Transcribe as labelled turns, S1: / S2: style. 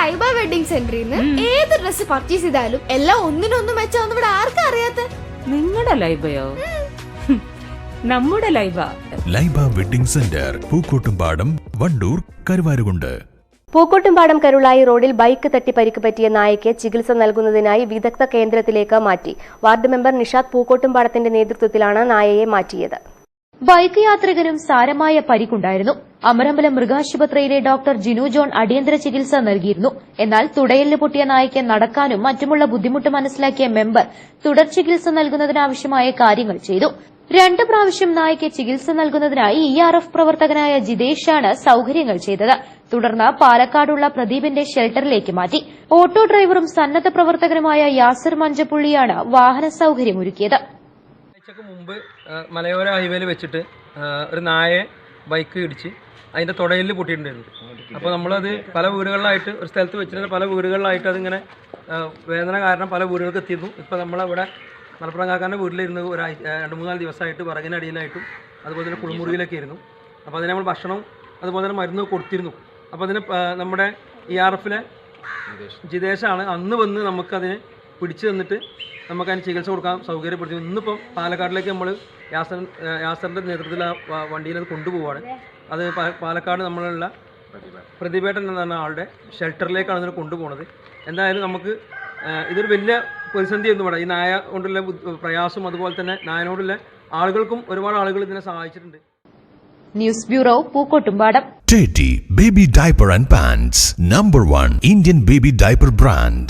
S1: Laiba wedding സെന്ററിൽ നിന്ന് ഏത് ഡ്രസ് പർച്ചേസ് ചെയ്താലും എല്ലാം ഒന്നിനൊന്നും മെച്ചാന്ന് ഇവിടെ ആർക്കും അറിയാത്ത.
S2: നിങ്ങളുടെ ലൈബയോ? നമ്മുടെ ലൈബ.
S3: Laiba wedding centre, Pookkottumpadam, Wandoor, Karuvarakundu.
S4: പൂക്കോട്ടുംപാടം കരുളായി റോഡിൽ ബൈക്ക് തട്ടി പരിക്ക് പറ്റിയ നായയ്ക്ക് ചികിത്സ നൽകുന്നതിനായി വിദഗ്ധ കേന്ദ്രത്തിലേക്ക് മാറ്റി. വാർഡ് മെമ്പർ നിഷാദ് പൂക്കോട്ടുംപാടത്തിന്റെ നേതൃത്വത്തിലാണ് നായയെ മാറ്റിയത്.
S5: ബൈക്ക് യാത്രികനും സാരമായ പരിക്കുണ്ടായിരുന്നു. അമരമ്പലം മൃഗാശുപത്രിയിലെ ഡോക്ടർ ജിനു ജോൺ അടിയന്തര ചികിത്സ നൽകിയിരുന്നു. എന്നാൽ തുടയെല്ല് പൊട്ടിയ നായയ്ക്ക് നടക്കാനും മറ്റുമുള്ള ബുദ്ധിമുട്ട് മനസ്സിലാക്കിയ മെമ്പർ തുടർ ചികിത്സ നൽകുന്നതിനാവശ്യമായ കാര്യങ്ങൾ ചെയ്തു. 2 പ്രാവശ്യം നായയ്ക്ക് ചികിത്സ നൽകുന്നതിനായി ERF പ്രവർത്തകനായ ജിതേഷാണ് സൌകര്യങ്ങൾ ചെയ്തത്. തുടർന്ന് പാലക്കാടുള്ള പ്രദീപിന്റെ ഷെൽട്ടറിലേക്ക് മാറ്റി. ഓട്ടോ ഡ്രൈവറും സന്നദ്ധ പ്രവർത്തകനുമായ യാസിർ മഞ്ചപ്പുള്ളിയാണ് വാഹന സൌകര്യമൊരുക്കിയത്.
S6: ആഴ്ചക്ക് മുമ്പ് മലയോര ഹൈവേയിൽ വെച്ചിട്ട് ഒരു നായയെ ബൈക്ക് ഇടിച്ച് അതിൻ്റെ തുടയിൽ പൊട്ടിയിട്ടുണ്ടായിരുന്നു. അപ്പോൾ നമ്മളത് പല വീടുകളിലായിട്ട് ഒരു സ്ഥലത്ത് വെച്ചിട്ട് പല വീടുകളിലായിട്ട് അതിങ്ങനെ വേദന കാരണം പല വീടുകൾക്ക് എത്തിയിരുന്നു. ഇപ്പോൾ നമ്മളവിടെ മലപ്പുറം കാക്കാൻ്റെ വീട്ടിലിരുന്ന് 2-3 ദിവസമായിട്ട് വിറകിനടിയിലായിട്ടും അതുപോലെ തന്നെ കുളിമുറിയിലൊക്കെ ആയിരുന്നു. അപ്പോൾ അതിന് നമ്മൾ ഭക്ഷണം അതുപോലെ തന്നെ മരുന്ന് കൊടുത്തിരുന്നു. അപ്പോൾ അതിന് നമ്മുടെ ERFലെ ജിതേഷാണ് അന്ന് വന്ന് നമുക്കതിന് പിടിച്ചു തന്നിട്ട് നമുക്കതിന് ചികിത്സ കൊടുക്കാൻ സൗകര്യപ്പെടുത്തി. ഇന്നിപ്പം പാലക്കാടിലേക്ക് നമ്മൾ യാസറിൻ്റെ നേതൃത്വത്തിൽ ആ വണ്ടിയിൽ അത് കൊണ്ടുപോവുകയാണ്. അത് പാലക്കാട് നമ്മളുള്ള പ്രതിഭേട്ടൻ എന്ന് പറഞ്ഞ ആളുടെ ഷെൽട്ടറിലേക്കാണ് അതിന് കൊണ്ടുപോകുന്നത്. എന്തായാലും നമുക്ക് ഇതൊരു വലിയ പ്രതിസന്ധിയൊന്നും വേണം. ഈ നായ കൊണ്ടുള്ള പ്രയാസം അതുപോലെ തന്നെ നായനോടുള്ള ആളുകൾക്കും ഒരുപാട് ആളുകൾ ഇതിനെ സഹായിച്ചിട്ടുണ്ട്.
S5: News bureau, Pookkottumpadam.
S3: Teddy Baby Diaper and Pants, #1 Indian baby diaper brand.